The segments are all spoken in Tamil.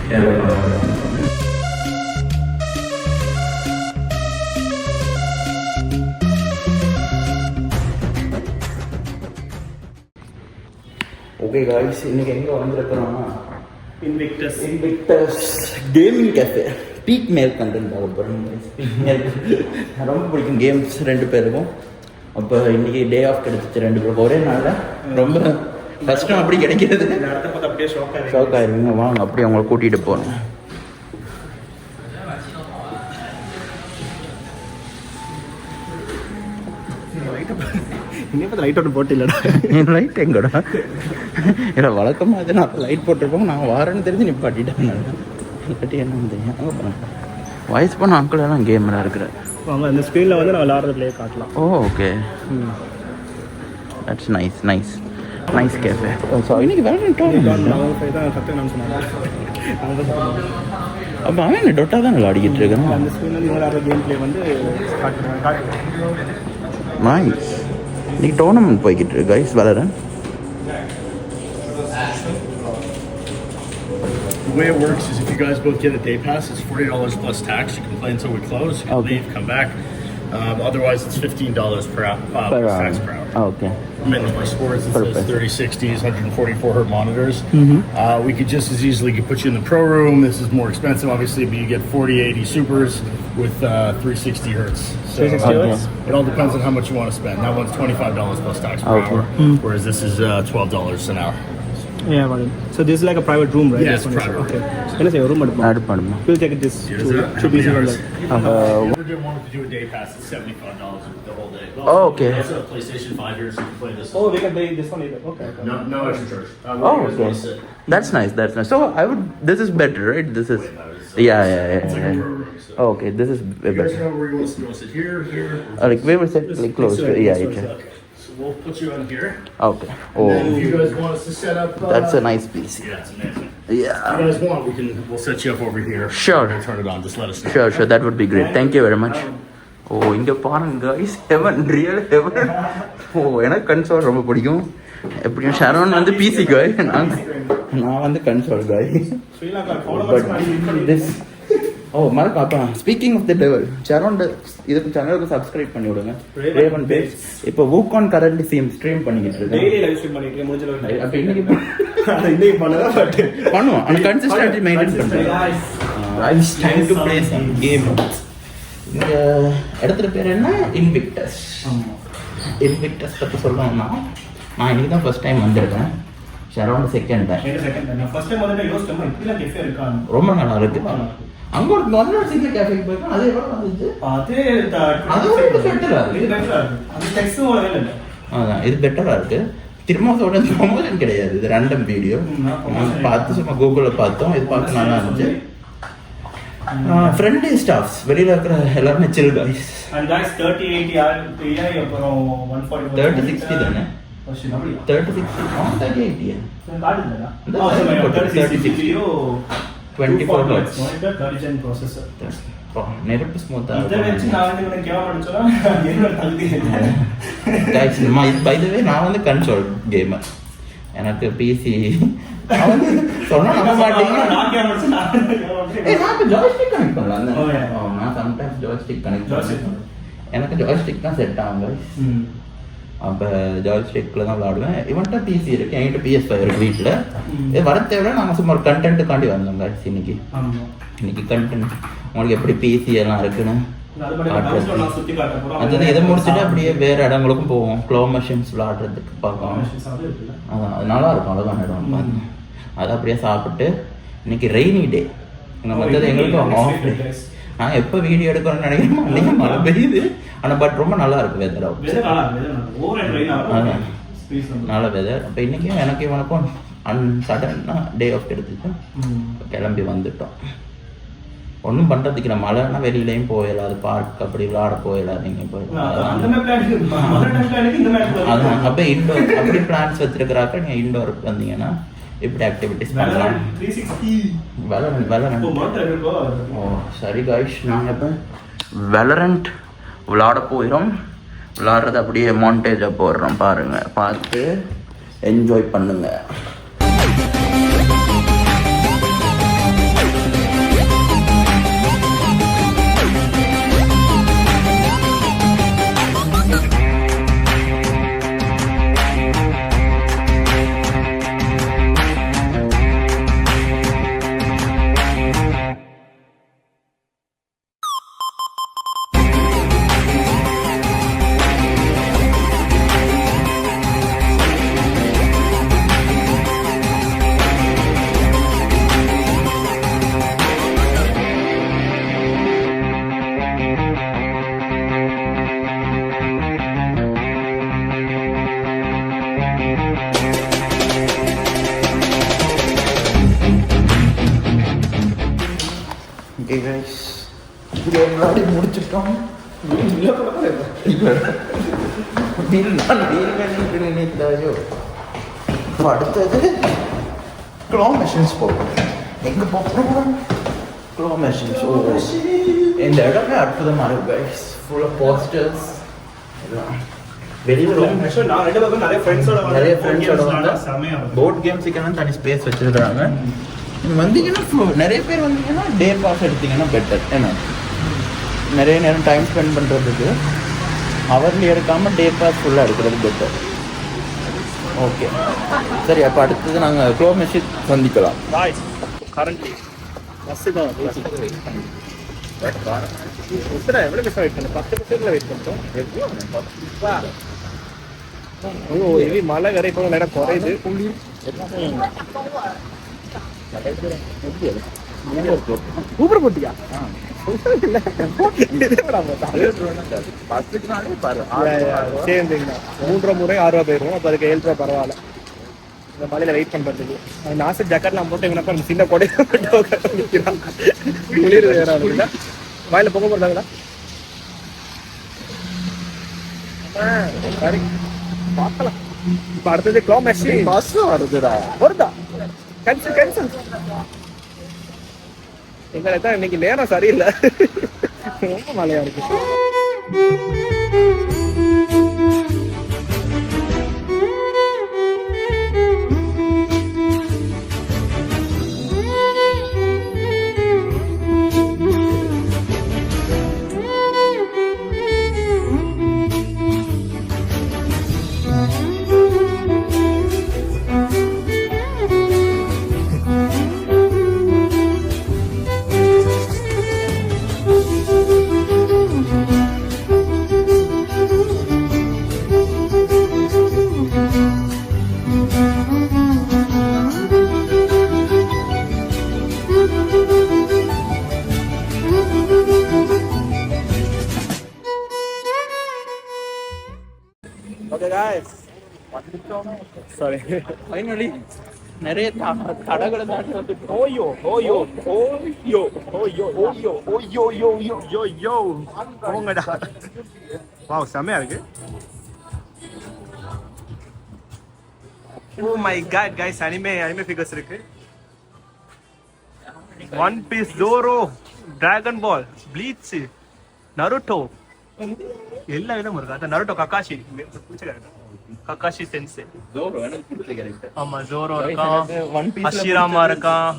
ஓகே காய்ஸ், இன்னைக்கு எங்கே வந்திருக்கிறோம்னா இன்விக்டஸ் கேமிங் கேஃபே. பீக் மேல் கண்டென்ட் ஆக போகிறோம். ரொம்ப பிடிக்கும் கேம்ஸ் ரெண்டு பேருக்கும். அப்போ இன்னைக்கு டே ஆஃப் கிடைச்சிச்சு ரெண்டு பேருக்கும் ஒரே நாளில். ரொம்ப கஷ்டம் அப்படி கிடைக்கிறது. அப்படியே ஷாக் ஆயிருவீங்க. வாங்க அப்படியே அவங்கள கூட்டிகிட்டு போகணும். லைட் ஒன்று போட்டு இல்லைடா. லைட் எங்கடா? இல்லை வழக்கமாக அது நான் லைட் போட்டிருப்போம். நான் வாரன்னு தெரிஞ்சு நிப்பாட்டிட்டேன். கட்டி என்ன தெரியும் அங்கே போகிறேன். வயசு பண்ண அங்கிள் எல்லாம் கேமரா இருக்கிறேன். அவங்க அந்த ஸ்க்ரீனில் வந்து நான் விளாட்றது பிளே காட்டலாம். Oh okay, that's nice nice nice cafe. So இன்னைக்கு வேலை கற்றுக்கணும்னு சொன்னாங்க. அப்போ அவன் என்ன டொட்டா தான் விளாடிக்கிட்டு இருக்கேன். அந்த ஸ்க்ரீனில் விளாட்ற கேம் பிளே வந்து நைஸ். இன்னைக்கு டோர்னமெண்ட் போய்கிட்டு இருக்கு guys, Valorant. The way it works is if you guys both get a day pass, it's $40 plus tax. You can play until we close. You can leave, come back. Otherwise, it's $15 per hour. Tax per hour. Okay. Mainly for sports, it says 3060s, 144 hertz monitors. We could just as easily put you in the pro room. This is more expensive, obviously, but you get 4080 supers with 360 hertz. So 360 hertz? It all depends on how much you want to spend. That one's $25 plus tax per hour, whereas this is $12 an hour. Yeah, got it. So this is like a private room, right? Yes, private room. Okay. Can I say a room? We'll take this two pieces. If you wanted to do a day pass, it's $75 the whole day. Oh, okay. Also have PlayStation 5 here, so you can play this. Oh, we can play this one either. Okay. No extra charge. Oh, okay. That's nice. That's nice. So this is better, right? This is. Yeah. It's like a pro room. So. Oh, okay, this is You guys better. know where you want to sit? Here. Like we will sit like close. Yeah. Okay. So we'll put you on here. Okay. And then if Oh, you guys want us to set up. that's a nice piece. Yeah, it's amazing. Yeah. If you guys want, we'll set you up over here. Sure. We'll turn it on. Just let us know. Sure. That would be great. Thank you very much. ஓ இங்கே பாருங்க guys, ஹெவன், ரியல் ஹெவன். ஓ எனக்கு கன்சோல் ரொம்ப பிடிக்கும். எப்படியும் ஷரோன் வந்து பிசி காய், நான் வந்து கன்சோல் காய். பட் திஸ் மறக்காப்பா. Speaking of the devil, Sharon இதுக்கு சேனலுக்கு சப்ஸ்கிரைப் பண்ணி விடுங்க. ரேவன் பேஸ் இப்போ வூகான் கரண்ட்லி ஸ்ட்ரீம் பண்ணிக்கிட்டு இருக்கேன். டெய்லி லைவ் ஸ்ட்ரீம் பண்ணிட்டு இருக்கேன். முடிஞ்ச அளவுக்கு. அப்போ இன்னைக்கு பண்ணல, பட் பண்ணுவோம். அந்த கன்சிஸ்டன்சி மெயின்டைன் பண்ணுறேன். It's time to play some game. இந்த இடத்துல பேர் என்ன? இன்விக்டஸ். இன்விக்டஸ் பற்றி சொல்லணும்னா, நான் இன்னைக்கு தான் ஃபர்ஸ்ட் டைம் வந்திருக்கேன். Sharon second time. ரொம்ப நல்லா இருக்கு. அங்கே ஒரு முதல்ல சீக்கிரம் கேஃபேக்கு போயிருக்கோம். அது எவ்வளோ வந்துச்சு? அதான் இது பெட்டராக இருக்கு. திரும்ப ப்ரொமோஷன் கிடையாது, இது ரேண்டம் வீடியோ பார்த்து சும்மா கூகுளில் பார்த்தோம். இது பார்த்து நல்லா இருந்துச்சு. ஃப்ரெண்ட்லி ஸ்டாஃப்ஸ், வெளியில இருக்கிற எல்லாருமே சில் காய்ஸ். அண்ட் गाइस 3080 AI அப்புறம் 140 3060 தானே? 3060 3080 காட்டுதுடா. 3060 24 Hz மானிட்டர் 30 ஜென் ப்ராசஸர். நெருப்பு ஸ்மூத்தா இத வெச்சு நான் வந்து உனக்கு கேவலம் அடிச்சனா என்ன தகுதி இல்லை. गाइस பை தி வே நான் வந்து கன்சோல் கேமர். எனக்கு பிசி சொன்னா நம்ப மாட்டீங்க. நான் ஜாய்ஸ்டிக் கனெக்ட் பண்ணலாம். நான் சம்டைம்ஸ் ஜாய்ஸ்டிக் கனெக்ட் பண்ணுவேன். எனக்கு ஜாய்ஸ்டிக் தான் செட் ஆகும். அப்போ ஜாய்ஸ்டிக்கில் தான் விளாடுவேன். இவன்கிட்ட பிசி இருக்கு, என்கிட்ட PS5 இருக்கு வீட்டில். இது வர தேவை நாங்கள் சும்மா ஒரு கண்டென்ட்டுக்காண்டி வந்தோம் guys. இன்னைக்கு கண்டென்ட் உங்களுக்கு எப்படி பிசி எல்லாம் இருக்குன்னு அது இதை முடிச்சுட்டு அப்படியே வேறு இடங்களுக்கும் போவோம். க்ளோ மிஷின்ஸ் விளாடுறதுக்கு பார்க்கலாம். அதான் அது நல்லா இருக்கும். அழகான இடம் பாருங்க. அதை அப்படியே சாப்பிட்டு இன்னைக்கு ரெய்னி டே. இங்கே வந்தது எங்களுக்கு ஆஃப் டே. நான் எப்போ வீடியோ எடுக்கணும்னு நினைக்கிறேன், அன்றைக்கி மழை பெய்யுது. ஆனால் பட் ரொம்ப நல்லா இருக்குது வெதர். நல்ல வெதர். அப்போ இன்றைக்கும் எனக்கு இவனுக்கும் சடனாக டே ஆஃப் எடுத்துட்டு கிளம்பி வந்துட்டோம். ஒன்றும் பண்ணுறதுக்கு நம்ம மழைன்னா வெளியிலையும் போயிடலாம். அது பார்க் அப்படி விளாட போயிடலாம். நீங்கள் போயிடலாம். அதான் அப்போ இன்டோர் அப்படி பிளான்ஸ் வச்சுருக்கிறாக்க நீங்கள் இன்டோருக்கு வந்தீங்கன்னா இப்படி ஆக்டிவிட்டிஸ் பண்ணலாம். Valorant. ஓ சரி காய்ஸ், நாங்கள் இப்போ Valorant விளாட போயிடும். விளாட்றது அப்படியே மாண்டேஜாக போடுறோம் பாருங்கள். பார்த்து என்ஜாய் பண்ணுங்கள். ஓகே கைஸ் கேம் விளையாடி முடிச்சிட்டோம். நினைத்தாயோ. அடுத்தது க்ளோ மெஷின்ஸ் போகும். எங்கே போகிறோம்? Glow machines. ஓ, இந்த இடமே அற்புதமாக இருக்கு கைஸ். Full of posters. வெளியில் நிறைய ஃப்ரெண்ட்ஸோட வந்து போர்ட் கேம்ஸுக்கெல்லாம் தனி ஸ்பேஸ் வச்சுருக்காங்க. வந்தீங்கன்னா நிறைய பேர் வந்தீங்கன்னா டே பாஸ் எடுத்தீங்கன்னா பெட்டர். ஏன்னா நிறைய நேரம் டைம் ஸ்பெண்ட் பண்ணுறதுக்கு ஹவர்லி எடுக்காமல் டே பாஸ் ஃபுல்லாக எடுக்கிறது பெட்டர். ஓகே சரி, அப்போ அடுத்தது நாங்கள் க்ளோ மெஷின் சந்திக்கலாம். கரண்ட்லி பஸ்ஸு தான் எவ்வளோ நிமிஷம் வெயிட் பண்ணோம்? 10 நிமிஷத்தில் வெயிட் பண்ணிட்டோம். ஓ, இது மழை கரை இப்போ நேரம் குறையுது. ஊபர் போட்டியா? சேர்ந்துங்கண்ணா 3 முறை 6 ரூபா போயிடும். அப்போ அதுக்கு 7 ரூபா பரவாயில்ல இந்த மலையில வெயிட் பண்றதுக்கு. நாசர் ஜாக்கெட்லாம் போட்டு எங்கன்னா பாருங்க, சின்ன கொடை நிற்கிறான். குளிர் வேற இல்லை. வாயில பொங்க போடுறாங்களா? சரி பார்க்கலாம். இப்போ அடுத்தது க்ளோ மெஷின். பஸ் வருதுடா. வருதா? கேன்சல். எங்களை தான் இன்னைக்கு நேரம் சரியில்லை. ரொம்ப மழையா இருக்கு. சாரி, ஃபைனலி நிறைய தடகளை தாண்டி வந்து ஓயோ போங்கடா. வாவ், செமையா இருக்கு. Oh my god guys, anime figures இருக்கு. One Piece, Zoro, Dragon Ball, Bleach, Naruto, எல்லா விதமும் இருக்கு. அதான் நருட்டோ, கக்காஷி சென்சே. ஆமா, ஜோரோ இருக்கான், அஷிராமா இருக்கான்,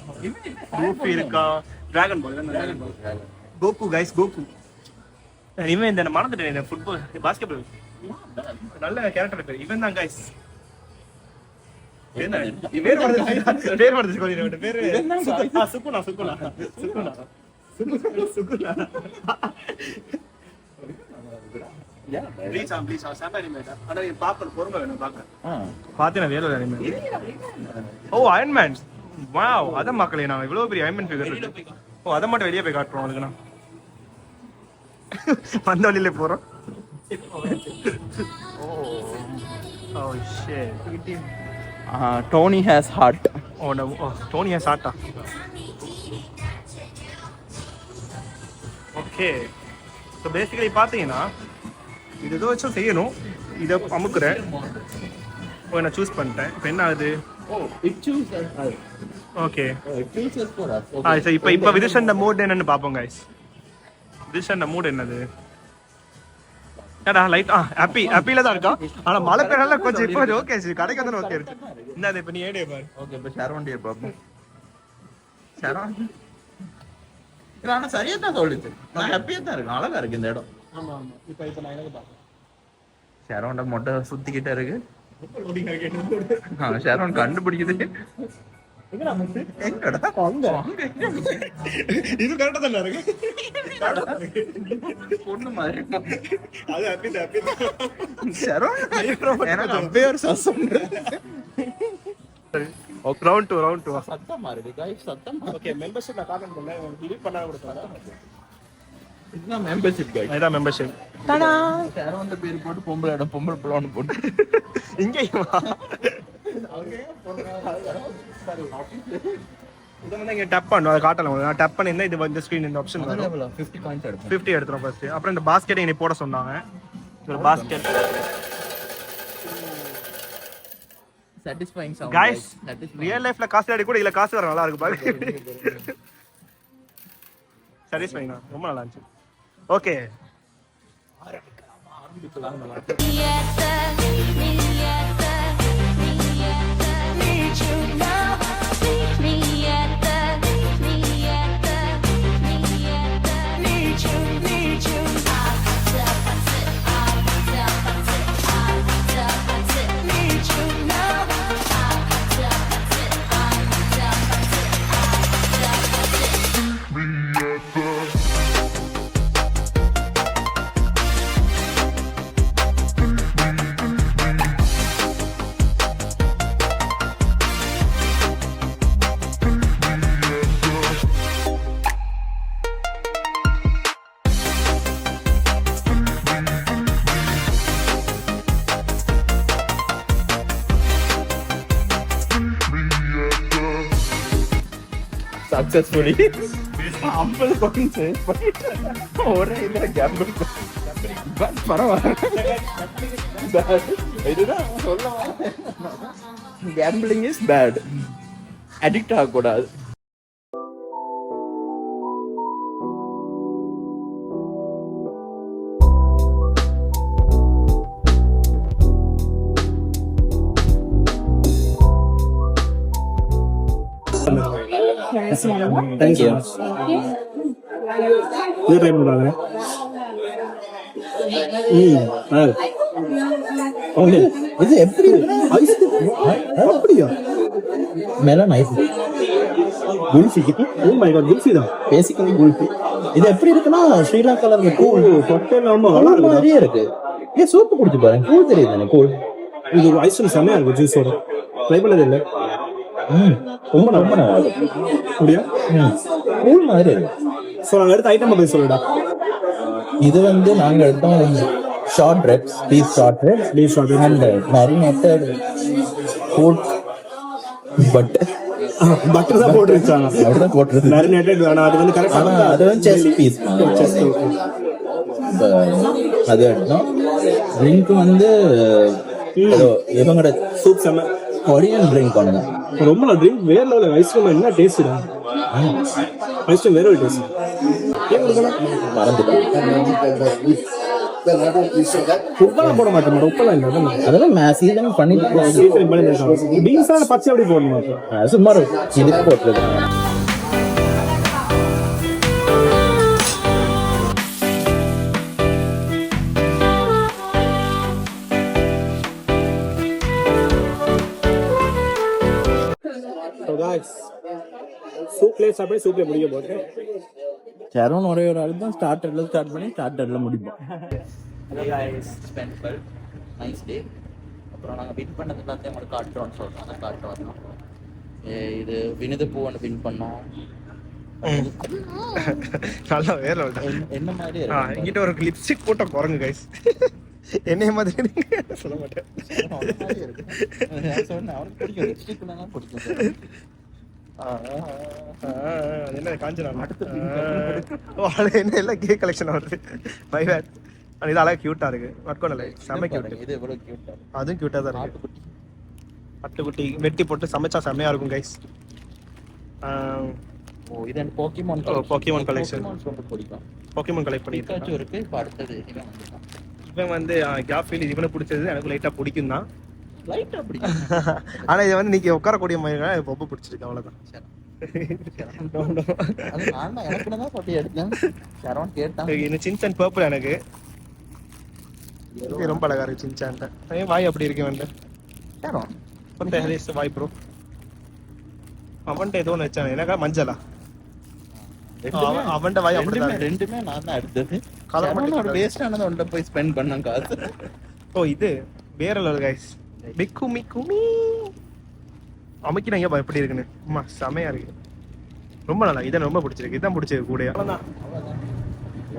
ரூஃபி இருக்கான், டிராகன் பால், கோகு கைஸ், கோகு. இவன் இந்த மறந்துட்டேன், ஃபுட்பால் பாஸ்கெட்பால் நல்ல கேரக்டர் பேர் இவன் தான் கைஸ். அதான் மக்களே, நான் இவ்வளவு பெரிய அயன்மேன் ஃபிகர் இருக்கு. ஓ, அதை மட்டும் வெளியே போய் காட்டுறோம். அதுக்கு நான் வந்த வழியில போறோம். Oh shit. Tony has heart. Oh no, Tony has heart. Okay. So basically பாத்தீங்கன்னா இது ஏதோ வச்சு செய்யணும். இதை அமுக்குறேன். ஓ, நான் சூஸ் பண்ணிட்டேன். இப்போ என்ன ஆகுது? ஓகே. இப்போ விதிஷன் மோட் என்னன்னு பார்ப்போம் கைஸ். விதிஷன் மோட் என்னது? லைட் ஹாப்பில தான் இருக்கா. ஆனா மழை பெய்யறனால கொஞ்சம் இப்போ ஓகே, கடைக்கு வந்து ஓகே இருக்கு. என்னது இப்போ நீ ஏடே பாரு. ஓகே, இப்போ ஷர்வண்டிய பாப்போம். ஷர்வன் இல்ல, ஆனா சரியா தான் சொல்லுது. நான் ஹாப்பியா தான் இருக்கேன். அழகா இருக்கு இந்த இடம். ஆமா ஆமா. இப்போ நான் எனக்கு பாப்பேன். ஷர்வண்ட மொட்டை சுத்திக்கிட்டே இருக்கு. லோடிங் ஆகிட்டு ஷர்வன் கண்டுபிடிக்குது. எங்கடா மிஸ்? எங்கடா? அங்க. இது கரெக்ட்டா தான் இருக்கு. பொண்ணு மாதிரி. அது ஹாப்பி. ஷர்வன் எனக்கு அப்படியே ஒரு சசம். ரவுண்ட் 2 சத்தமா இருக்கு गाइस, சத்தமா. ஓகே, மெம்பர்ஷிப் நான் கார்டன் பண்ணல. டிலீட் பண்ணா கொடுத்தாரா? இதுதான் மெம்பர்ஷிப் गाइस. இதான் மெம்பர்ஷிப். டடா. ஷர்வன் பேர் போட்டு பொம்பளை இடம் பொம்பளை பிளான் போட்டு. இங்கேயுமா? இதை வந்து இங்கே டப் பண்ணும், அதை காட்டலாம் உங்களுக்கு. நான் டப் பண்ணியிருந்தேன், இது இந்த ஸ்க்ரீன் இந்த ஆப்ஷன் வரும். 50 காயின்ஸ் எடுப்போம். 50 எடுத்துரும் ஃபர்ஸ்ட். அப்புறம் இந்த பாஸ்கெட்டை இனி போட சொன்னாங்க. ஒரு basket. satisfying sound guys, real லைஃப்ல காசு அடி கூட இல்ல காசு வர நல்லா இருக்கு பாருங்க. satisfying தான், ரொம்ப நல்லா இருந்துச்சு. ஓகே, successfully 50 coins ஒரே இதுல கேம்பிள் பட் பரவாயில்ல. இதுதான் சொல்ல கேம்பிளிங் இஸ் பேட், அடிக்ட் ஆகக்கூடாது. Thank you. இது ட்ரை பண்றாங்க. இது எப்படி ஐஸ் அப்படியா? Melon ice kulfi. Oh my god, kulfi தான் பேசிக்கலி குல்ஃபி. இது எப்படி இருக்குன்னா ஸ்ரீலங்கால இருக்க கூல் கொட்டையில ரொம்ப நல்லா இருக்கு. மாதிரியே இருக்கு. ஏன் சூப்பு குடிச்சு பாருங்க, கூல் தெரியுது தானே கூல். இது ஐஸ் செமையா இருக்கு ஜூஸோட. ட்ரை பண்ணது இல்லை. ரொம்ப ரொம்ப நல்லா இருக்கு. அப்படியா? கூல் மாதிரி இருக்கு. ஸோ நாங்கள் எடுத்த ஐட்டம் போய் சொல்லுடா. இது வந்து நாங்க எடுத்தோம் short reps, beef short reps, beef short and marinated food butter தான் போட்டுருச்சாங்க. அப்படிதான் போட்டுருக்கு. மேரினேட்டட் வேணாம், அது வந்து கரெக்ட். ஆனா அது வந்து செஸ்ட் பீஸ் அது எடுத்தோம். ட்ரிங்க் வந்து இவங்களோட சூப் செம்ம கொரியன் ட்ரிங்க் பண்ணுங்க. ரொம்ப ட்ரிங்க் வேற லெவல். ஐஸ்கிரீம் என்ன டேஸ்ட் தான், ஐஸ்கிரீம் வேற ஒரு டேஸ்ட். மறந்துட்டேன். உப்பெல்லாம் போட மாட்டேன், உப்பெல்லாம் இல்லை. அதெல்லாம் சீசன் பண்ணிட்டு பீன்ஸ் பச்சை அப்படி போட மாட்டேன், சும்மா இதுக்கு போட்டுருக்கேன். சூப்லேயே சாப்பிட்டு சூப்லேயே முடிக்க போட்டேன். சரவண் ஒரே ஒரு ஆள் தான் ஸ்டார்டர்ல ஸ்டார்ட் பண்ணி ஸ்டார்டர்ல முடிப்போம். Nice day. அப்புறம் நாங்கள் வின் பண்ணது எல்லாத்தையும் உங்களுக்கு காட்டுறோம்னு சொல்கிறோம். அதை காட்டுறோம். இது வினித பூவன் வின் பண்ணோம். நல்லா வேற என்ன மாதிரி என்கிட்ட ஒரு லிப்ஸ்டிக் போட்ட குரங்கு கைஸ். என்னைய மாதிரி சொல்ல மாட்டேன். அவனுக்கு பிடிக்கும் லிப்ஸ்டிக் பிடிக்கும். என்ன காஞ்சனா என்ன எல்லாம் கேக் கலெக்ஷன் வருது. My bad. இது அழகா கியூட்டா இருக்கு. வட்கோனல செம கியூட். இது எவ்வளவு கியூட்டா இருக்கு. அதுவும் கியூட்டா தான் இருக்கு. பட்டுக்குட்டி வெட்டி போட்டு சமைச்சா செமையா இருக்கும் கைஸ். ஓ இது போக்கிமான் கலெக்ஷன் ரொம்ப பிடிக்கும். போக்கிமான் கலெக்ட் பண்ணிட்டு பிகாச்சு இருக்கு. இப்போ அடுத்தது இவன் வந்து கேஃபீல் இவனை பிடிச்சது எனக்கு லைட்டா பிடிக்கும் தான். லைட்டா பிடிக்கும். ஆனா இது வந்து நீங்க உட்காரக்கூடிய மாதிரி ரொம்ப பிடிச்சிருக்கு, அவ்வளவுதான். எனக்கு தான் சொல்லி எடுத்தேன். சரவண் கேட்டான். இந்த சின்சான் பர்பிள் எனக்கு ரொம்ப அழகா இருக்கு. சின்சான் வாய் அப்படி இருக்கு. வந்து வாய் ப்ரோ அவன்கிட்ட ஏதோ ஒன்று வச்சானே எனக்கா மஞ்சளா அவன்கிட்ட வாய் அப்படி ரெண்டுமே நான் தான் எடுத்தது. கலர் வேஸ்டானது ஒன்றை போய் ஸ்பெண்ட் பண்ண காசு. ஓ இது வேற லெவல் கைஸ். பிக்குமி குமி அமைக்கிறாங்க எப்படி இருக்குன்னு. அம்மா செமையா இருக்கு, ரொம்ப நல்லா. இதான் ரொம்ப பிடிச்சிருக்கு. இதான் பிடிச்சிருக்கு கூட. அவ்வளோதான்.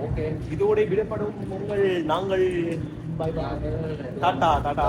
ஓகே, இதோட விடப்படும் உங்கள் நாங்கள் டாடா டாடா.